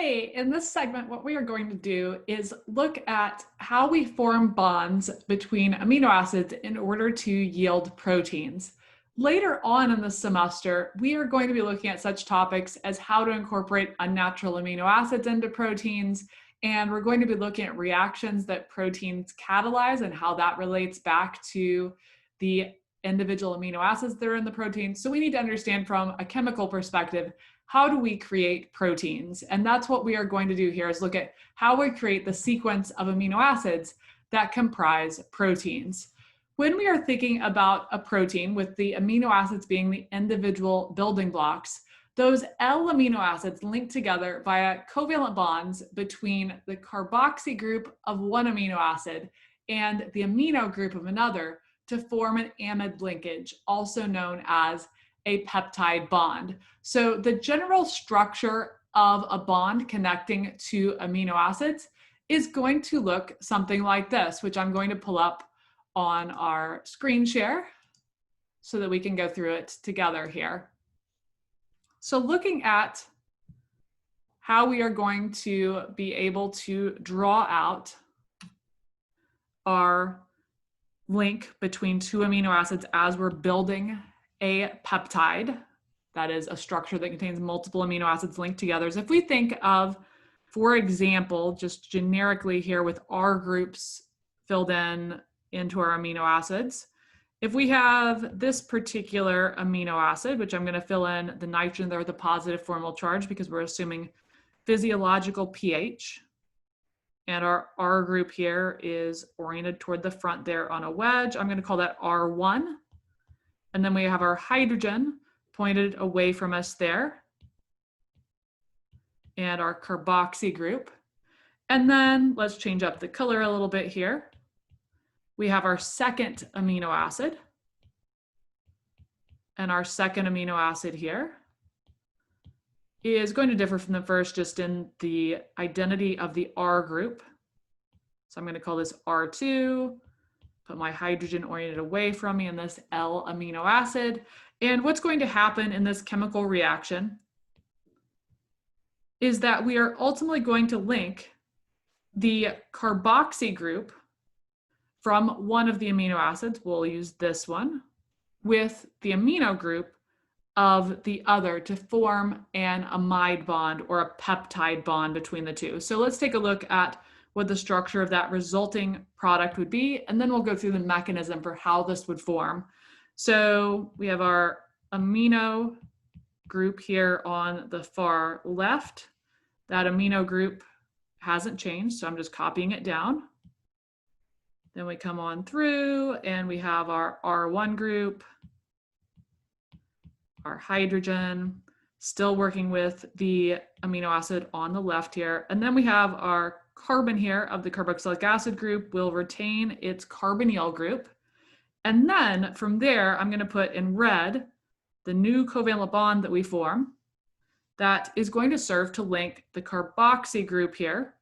Hey, in this segment, what we are going to do is look at how we form bonds between amino acids in order to yield proteins. Later on in the semester, we are going to be looking at such topics as how to incorporate unnatural amino acids into proteins, and we're going to be looking at reactions that proteins catalyze and how that relates back to the individual amino acids that are in the protein. So we need to understand from a chemical perspective, how do we create proteins? And that's what we are going to do here, is look at how we create the sequence of amino acids that comprise proteins. When we are thinking about a protein, with the amino acids being the individual building blocks, those L amino acids link together via covalent bonds between the carboxy group of one amino acid and the amino group of another to form an amide linkage, also known as a peptide bond. So the general structure of a bond connecting two amino acids is going to look something like this, which I'm going to pull up on our screen share so that we can go through it together here. So looking at how we are going to be able to draw out our link between two amino acids as we're building a peptide, that is a structure that contains multiple amino acids linked together. Is if we think of, for example, just generically here with R groups filled into our amino acids, if we have this particular amino acid, which I'm going to fill in the nitrogen there with a positive formal charge because we're assuming physiological pH, and our R group here is oriented toward the front there on a wedge, I'm going to call that R1. And then we have our hydrogen pointed away from us there, and our carboxy group. And then let's change up the color a little bit here. We have our second amino acid, and our second amino acid here is going to differ from the first just in the identity of the R group. So I'm going to call this R2. Put my hydrogen oriented away from me in this L amino acid. And what's going to happen in this chemical reaction is that we are ultimately going to link the carboxy group from one of the amino acids, we'll use this one, with the amino group of the other to form an amide bond or a peptide bond between the two. So let's take a look at what the structure of that resulting product would be, and then we'll go through the mechanism for how this would form. So we have our amino group here on the far left. That amino group hasn't changed, so I'm just copying it down. Then we come on through and we have our R1 group, our hydrogen, still working with the amino acid on the left here. And then we have our carbon here of the carboxylic acid group will retain its carbonyl group. And then from there, I'm going to put in red the new covalent bond that we form that is going to serve to link the carboxy group here,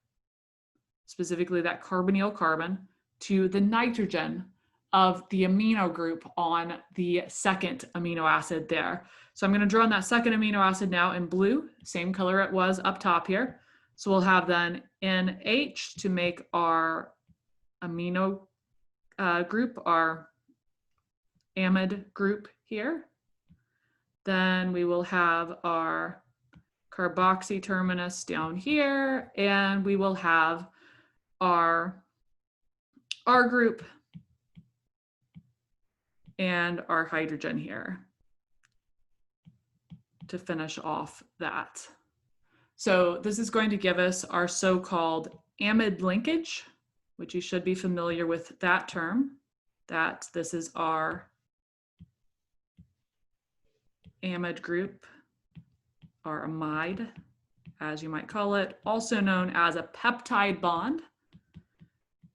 specifically that carbonyl carbon, to the nitrogen of the amino group on the second amino acid there. So I'm going to draw on that second amino acid now in blue, same color it was up top here. So we'll have then NH to make our amino group, our amide group here. Then we will have our carboxy terminus down here, and we will have our R group and our hydrogen here to finish off that. So this is going to give us our so-called amide linkage, which you should be familiar with that term, that this is our amide group, or amide, as you might call it, also known as a peptide bond.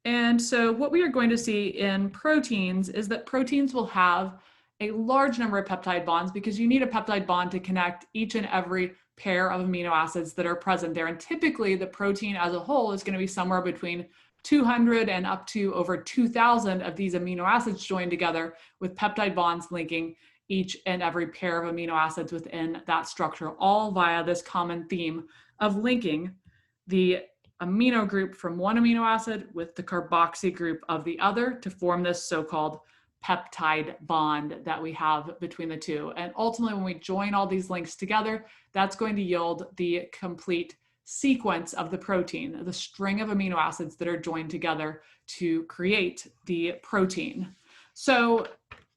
And so what we are going to see in proteins is that proteins will have a large number of peptide bonds because you need a peptide bond to connect each and every pair of amino acids that are present there. And typically the protein as a whole is going to be somewhere between 200 and up to over 2,000 of these amino acids joined together with peptide bonds linking each and every pair of amino acids within that structure, all via this common theme of linking the amino group from one amino acid with the carboxy group of the other to form this so-called peptide bond that we have between the two. And ultimately, when we join all these links together, that's going to yield the complete sequence of the protein, the string of amino acids that are joined together to create the protein. So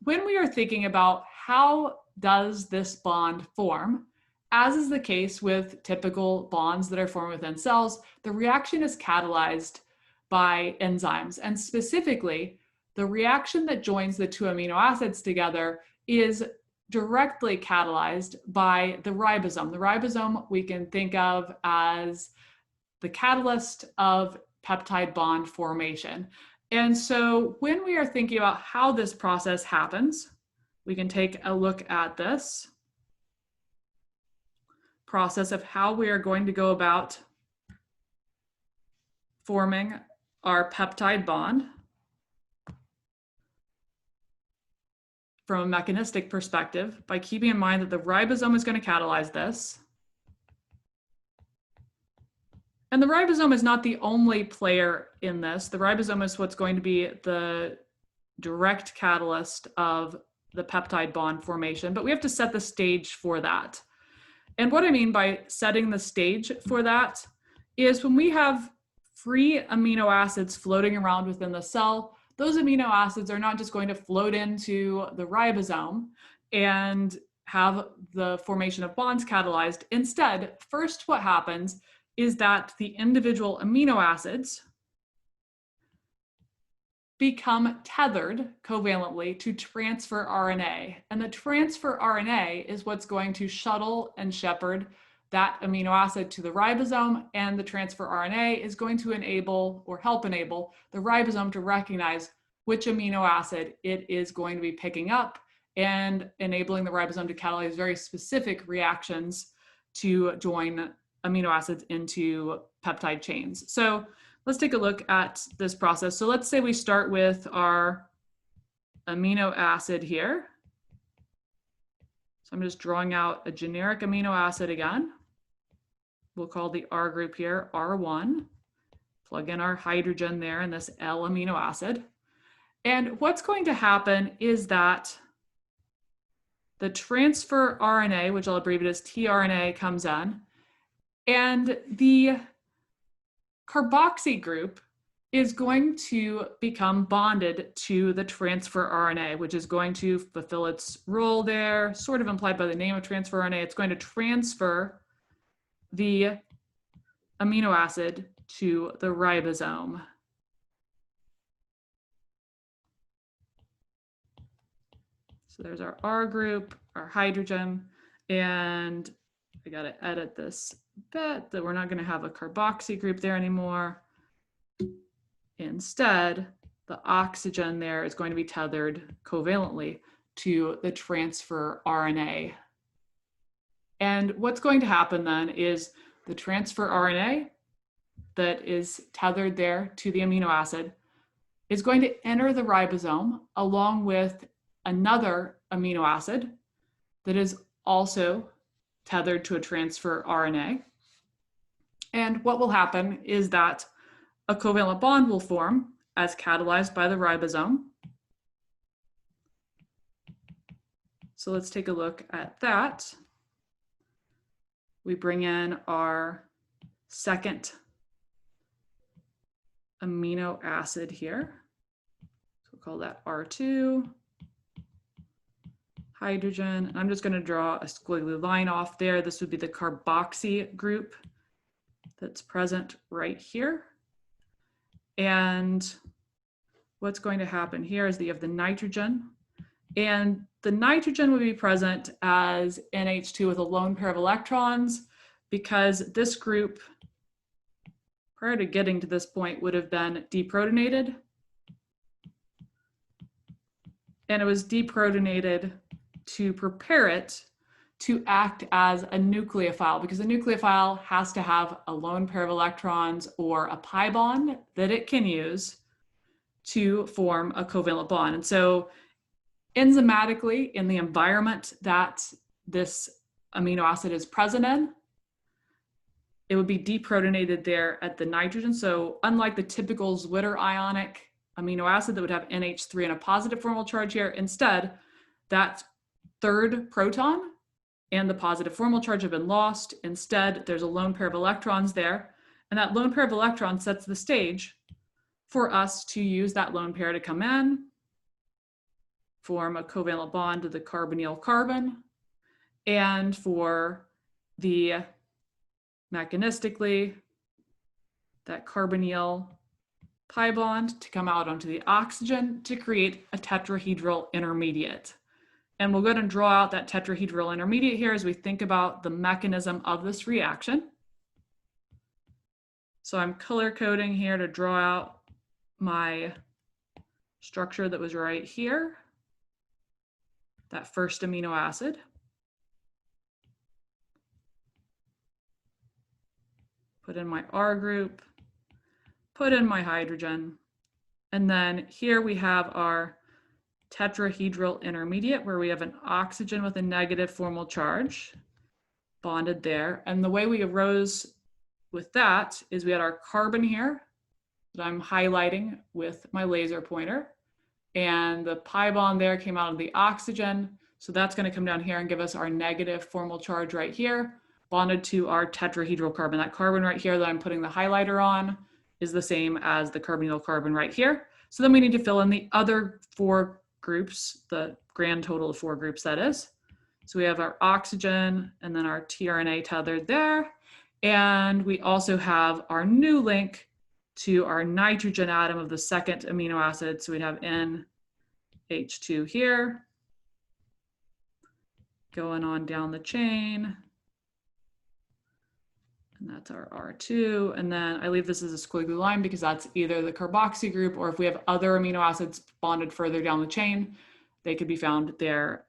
when we are thinking about how does this bond form, as is the case with typical bonds that are formed within cells, the reaction is catalyzed by enzymes. And specifically, the reaction that joins the two amino acids together is directly catalyzed by the ribosome. The ribosome we can think of as the catalyst of peptide bond formation. And so when we are thinking about how this process happens, we can take a look at this process of how we are going to go about forming our peptide bond from a mechanistic perspective by keeping in mind that the ribosome is going to catalyze this. And the ribosome is not the only player in this. The ribosome is what's going to be the direct catalyst of the peptide bond formation, but we have to set the stage for that. And what I mean by setting the stage for that is when we have free amino acids floating around within the cell, those amino acids are not just going to float into the ribosome and have the formation of bonds catalyzed. Instead, first what happens is that the individual amino acids become tethered covalently to transfer RNA. And the transfer RNA is what's going to shuttle and shepherd that amino acid to the ribosome, and the transfer RNA is going to enable or help enable the ribosome to recognize which amino acid it is going to be picking up and enabling the ribosome to catalyze very specific reactions to join amino acids into peptide chains. So let's take a look at this process. So let's say we start with our amino acid here. So I'm just drawing out a generic amino acid again. We'll call the R group here R1. Plug in our hydrogen there in this L amino acid. And what's going to happen is that the transfer RNA, which I'll abbreviate as tRNA, comes in, and the carboxy group is going to become bonded to the transfer RNA, which is going to fulfill its role there, sort of implied by the name of transfer RNA. It's going to transfer the amino acid to the ribosome. So there's our R group, our hydrogen, and I got to edit this bit that we're not going to have a carboxy group there anymore. Instead, the oxygen there is going to be tethered covalently to the transfer RNA. And what's going to happen then is the transfer RNA that is tethered there to the amino acid is going to enter the ribosome along with another amino acid that is also tethered to a transfer RNA. And what will happen is that a covalent bond will form as catalyzed by the ribosome. So let's take a look at that. We bring in our second amino acid here. So we'll call that R2. Hydrogen. I'm just going to draw a squiggly line off there. This would be the carboxy group that's present right here. And what's going to happen here is that you have the nitrogen, and the nitrogen would be present as NH2 with a lone pair of electrons, because this group, prior to getting to this point, would have been deprotonated. And it was deprotonated to prepare it to act as a nucleophile, because a nucleophile has to have a lone pair of electrons or a pi bond that it can use to form a covalent bond. And so enzymatically in the environment that this amino acid is present in, it would be deprotonated there at the nitrogen. So unlike the typical Zwitter ionic amino acid that would have NH3 and a positive formal charge here, instead, that third proton and the positive formal charge have been lost. Instead, there's a lone pair of electrons there, and that lone pair of electrons sets the stage for us to use that lone pair to come in, form a covalent bond to the carbonyl carbon, and for the mechanistically, that carbonyl pi bond to come out onto the oxygen to create a tetrahedral intermediate. And we'll go ahead and draw out that tetrahedral intermediate here as we think about the mechanism of this reaction. So I'm color coding here to draw out my structure that was right here, that first amino acid. Put in my R group, put in my hydrogen, and then here we have our tetrahedral intermediate where we have an oxygen with a negative formal charge bonded there. And the way we arose with that is we had our carbon here that I'm highlighting with my laser pointer, and the pi bond there came out of the oxygen. So that's going to come down here and give us our negative formal charge right here, bonded to our tetrahedral carbon. That carbon right here that I'm putting the highlighter on is the same as the carbonyl carbon right here. So then we need to fill in the other four groups, the grand total of four groups that is. So we have our oxygen and then our tRNA tethered there. And we also have our new link to our nitrogen atom of the second amino acid. So we'd have NH2 here, going on down the chain. And that's our R2. And then I leave this as a squiggly line because that's either the carboxy group, or if we have other amino acids bonded further down the chain, they could be found there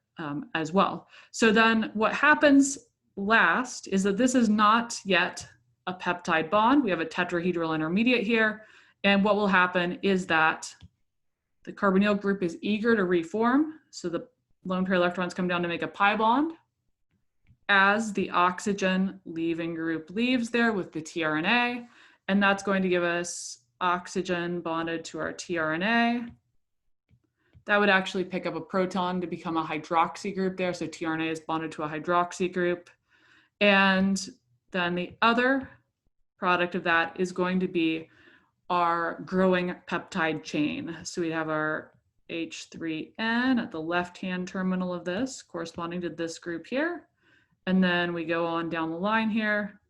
as well. So then what happens last is that this is not yet a peptide bond. We have a tetrahedral intermediate here. And what will happen is that the carbonyl group is eager to reform. So the lone pair electrons come down to make a pi bond. As the oxygen leaving group leaves there with the tRNA, and that's going to give us oxygen bonded to our tRNA. That would actually pick up a proton to become a hydroxy group there. So tRNA is bonded to a hydroxy group. And then the other product of that is going to be our growing peptide chain. So we have our H3N at the left-hand terminal of this, corresponding to this group here. And then we go on down the line here,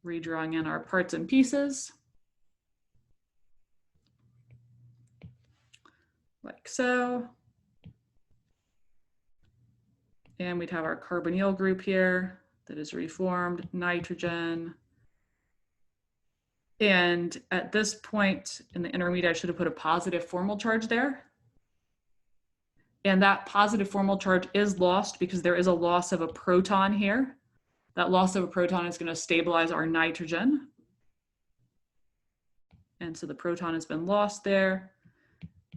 redrawing in our parts and pieces, like so. And we'd have our carbonyl group here that is reformed, nitrogen. And at this point in the intermediate, I should have put a positive formal charge there. And that positive formal charge is lost because there is a loss of a proton here. That loss of a proton is going to stabilize our nitrogen. And so the proton has been lost there.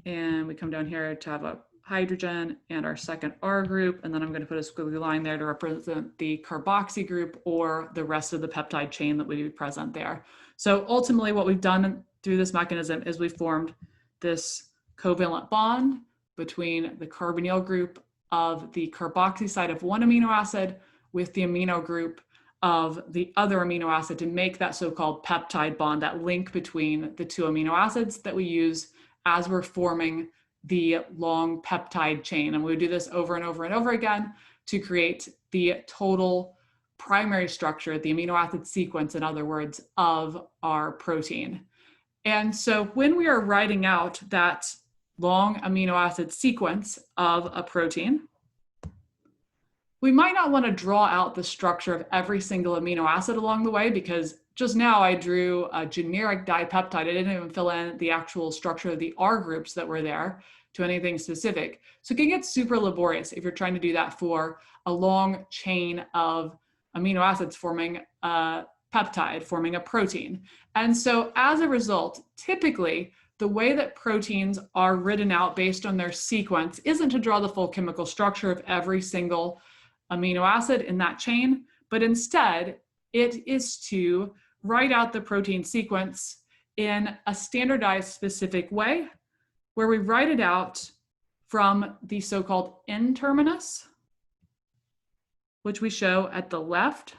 And we come down here to have a hydrogen and our second R group. And then I'm going to put a squiggly line there to represent the carboxy group or the rest of the peptide chain that would be present there. So ultimately what we've done through this mechanism is we formed this covalent bond between the carbonyl group of the carboxy side of one amino acid with the amino group of the other amino acid to make that so-called peptide bond, that link between the two amino acids that we use as we're forming the long peptide chain. And we do this over and over and over again to create the total primary structure, the amino acid sequence, in other words, of our protein. And so when we are writing out that long amino acid sequence of a protein, we might not want to draw out the structure of every single amino acid along the way, because just now I drew a generic dipeptide. I didn't even fill in the actual structure of the R groups that were there to anything specific. So it can get super laborious if you're trying to do that for a long chain of amino acids forming a peptide, forming a protein. And so as a result, typically the way that proteins are written out based on their sequence isn't to draw the full chemical structure of every single amino acid in that chain, but instead it is to write out the protein sequence in a standardized specific way where we write it out from the so-called N-terminus, which we show at the left.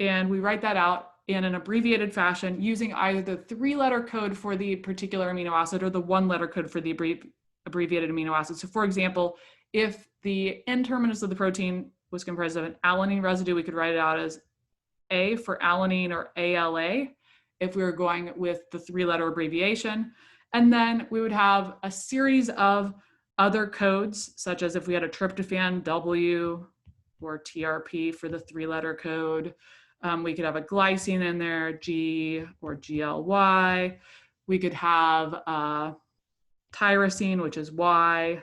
And we write that out in an abbreviated fashion using either the 3-letter code for the particular amino acid or the 1-letter code for the abbreviated amino acid. So for example, if the N-terminus of the protein was comprised of an alanine residue, we could write it out as A for alanine or ALA if we were going with the 3-letter abbreviation. And then we would have a series of other codes, such as if we had a tryptophan, W, or TRP for the 3-letter code. We could have a glycine in there, G or GLY. We could have tyrosine, which is Y,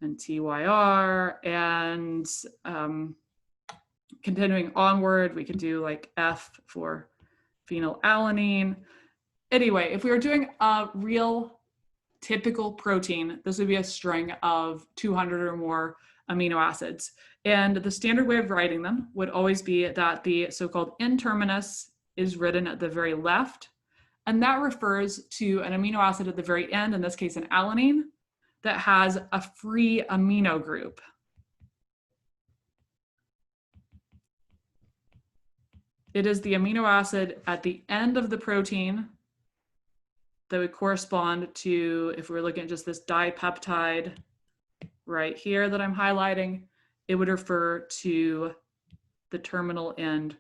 and TYR. And continuing onward, we could do like F for phenylalanine. Anyway, if we were doing a real typical protein, this would be a string of 200 or more amino acids. And the standard way of writing them would always be that the so-called N-terminus is written at the very left. And that refers to an amino acid at the very end, in this case, an alanine, that has a free amino group. It is the amino acid at the end of the protein that would correspond to, if we were looking at just this dipeptide right here that I'm highlighting, it would refer to the terminal end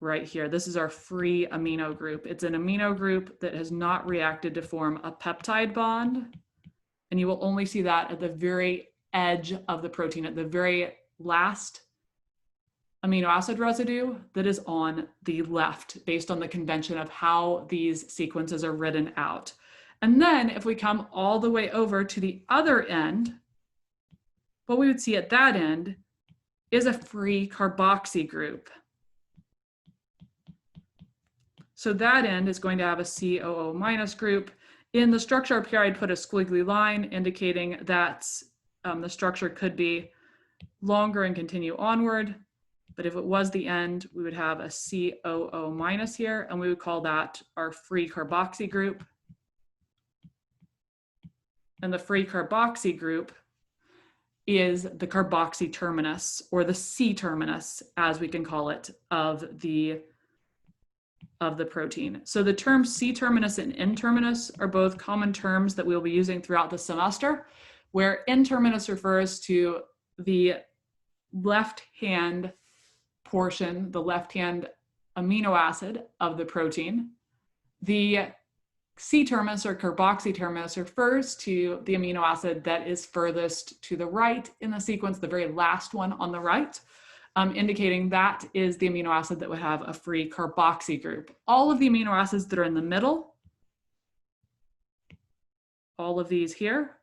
right here. This is our free amino group. It's an amino group that has not reacted to form a peptide bond. And you will only see that at the very edge of the protein, at the very last amino acid residue that is on the left, based on the convention of how these sequences are written out. And then if we come all the way over to the other end, what we would see at that end is a free carboxy group. So that end is going to have a COO minus group. In the structure up here, I'd put a squiggly line indicating that the structure could be longer and continue onward. But if it was the end, we would have a COO minus here, and we would call that our free carboxy group. And the free carboxy group is the carboxy terminus, or the C terminus, as we can call it, of the protein. So the terms C terminus and N terminus are both common terms that we'll be using throughout the semester, where N terminus refers to the left-hand portion, the left-hand amino acid of the protein. The C terminus or carboxy terminus refers to the amino acid that is furthest to the right in the sequence, the very last one on the right, indicating that is the amino acid that would have a free carboxy group. All of the amino acids that are in the middle, all of these here,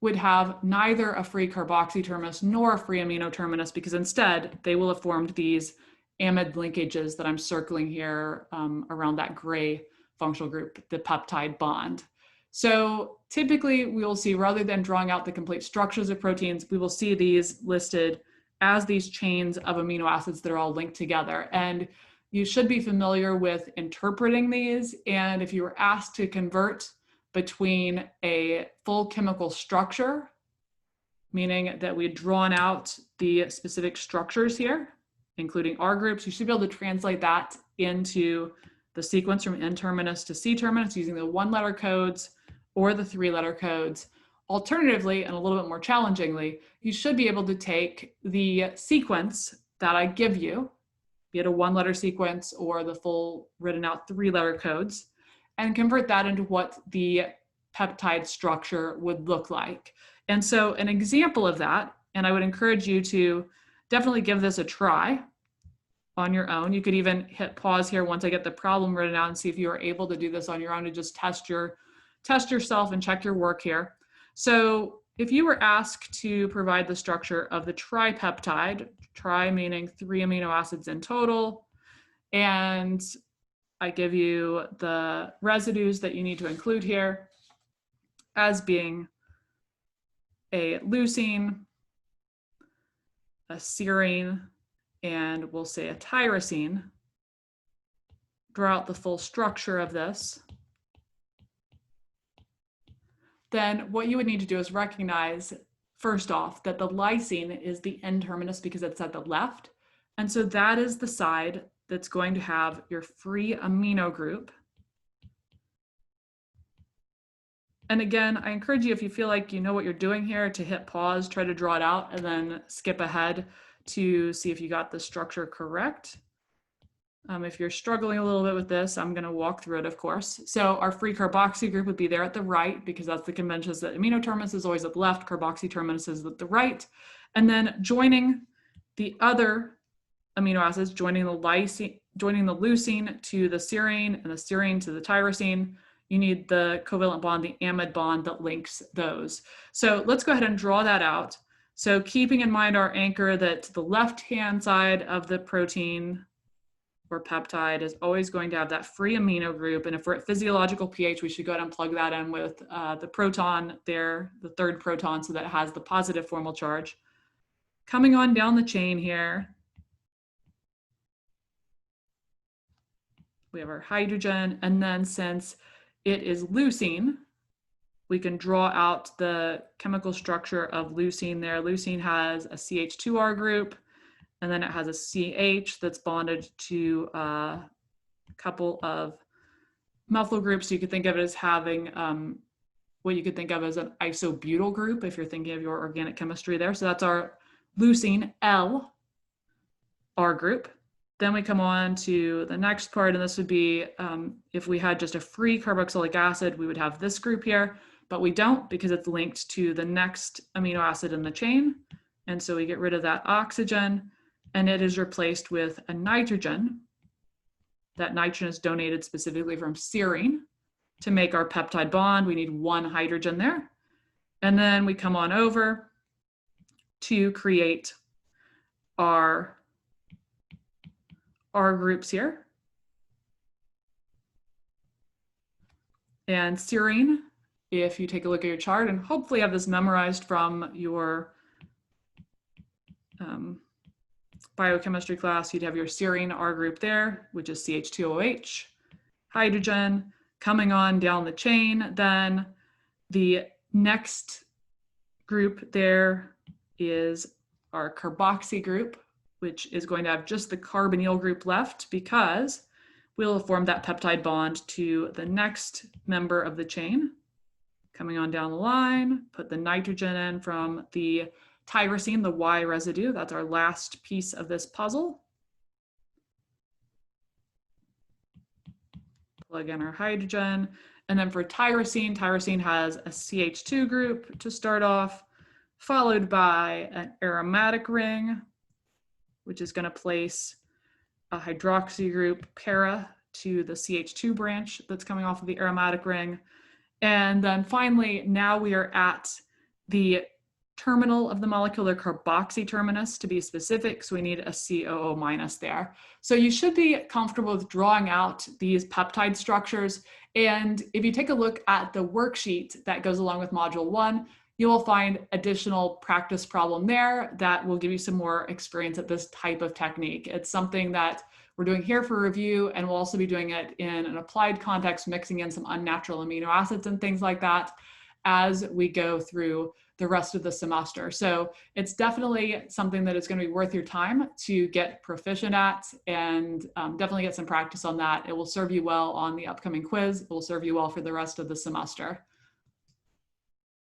would have neither a free carboxy terminus nor a free amino terminus, because instead they will have formed these amide linkages that I'm circling here around that gray functional group, the peptide bond. So typically we will see, rather than drawing out the complete structures of proteins, we will see these listed as these chains of amino acids that are all linked together. And you should be familiar with interpreting these. And if you were asked to convert between a full chemical structure, meaning that we had drawn out the specific structures here, including R groups, you should be able to translate that into the sequence from N terminus to C terminus using the 1-letter codes or the 3-letter codes. Alternatively, and a little bit more challengingly, you should be able to take the sequence that I give you, be it a 1-letter sequence or the full written out 3-letter codes, and convert that into what the peptide structure would look like. And so an example of that, and I would encourage you to definitely give this a try on your own. You could even hit pause here once I get the problem written out and see if you are able to do this on your own, to just test yourself and check your work here. So if you were asked to provide the structure of the tripeptide, tri meaning 3 amino acids in total, and I give you the residues that you need to include here as being a leucine, a serine, and we'll say a tyrosine, draw out the full structure of this, then what you would need to do is recognize, first off, that the lysine is the N-terminus because it's at the left. And so that is the side that's going to have your free amino group. And again, I encourage you, if you feel like you know what you're doing here, to hit pause, try to draw it out, and then skip ahead to see if you got the structure correct. If you're struggling a little bit with this, I'm going to walk through it, of course. So our free carboxy group would be there at the right, because that's the convention, that amino terminus is always at the left, carboxy terminus is at the right. And then joining the other amino acids, joining the leucine to the serine and the serine to the tyrosine, you need the covalent bond, the amide bond that links those. So let's go ahead and draw that out. So keeping in mind our anchor that the left-hand side of the protein or peptide is always going to have that free amino group. And if we're at physiological pH, we should go ahead and plug that in with the proton there, the third proton, so that it has the positive formal charge. Coming on down the chain here, we have our hydrogen, and then since it is leucine, we can draw out the chemical structure of leucine there. Leucine has a CH2R group, and then it has a CH that's bonded to a couple of methyl groups. So you could think of it as having what you could think of as an isobutyl group if you're thinking of your organic chemistry there. So that's our leucine L R group. Then we come on to the next part, and this would be if we had just a free carboxylic acid, we would have this group here, but we don't because it's linked to the next amino acid in the chain. And so we get rid of that oxygen, and it is replaced with a nitrogen. That nitrogen is donated specifically from serine to make our peptide bond. We need one hydrogen there. And then we come on over to create our groups here. And serine, if you take a look at your chart, and hopefully have this memorized from your biochemistry class, you'd have your serine R group there, which is CH2OH, hydrogen. Coming on down the chain, then the next group there is our carboxy group, which is going to have just the carbonyl group left because we'll form that peptide bond to the next member of the chain. Coming on down the line, put the nitrogen in from the tyrosine, the Y residue. That's our last piece of this puzzle. Plug in our hydrogen. And then for tyrosine, tyrosine has a CH2 group to start off, followed by an aromatic ring, which is going to place a hydroxy group para to the CH2 branch that's coming off of the aromatic ring. And then finally, now we are at the terminal of the molecular carboxy terminus to be specific. So we need a COO minus there. So you should be comfortable with drawing out these peptide structures. And if you take a look at the worksheet that goes along with module 1, you will find additional practice problem there that will give you some more experience at this type of technique. It's something that we're doing here for review, and we'll also be doing it in an applied context, mixing in some unnatural amino acids and things like that as we go through the rest of the semester. So it's definitely something that is going to be worth your time to get proficient at, and definitely get some practice on that. It will serve you well on the upcoming quiz. It will serve you well for the rest of the semester.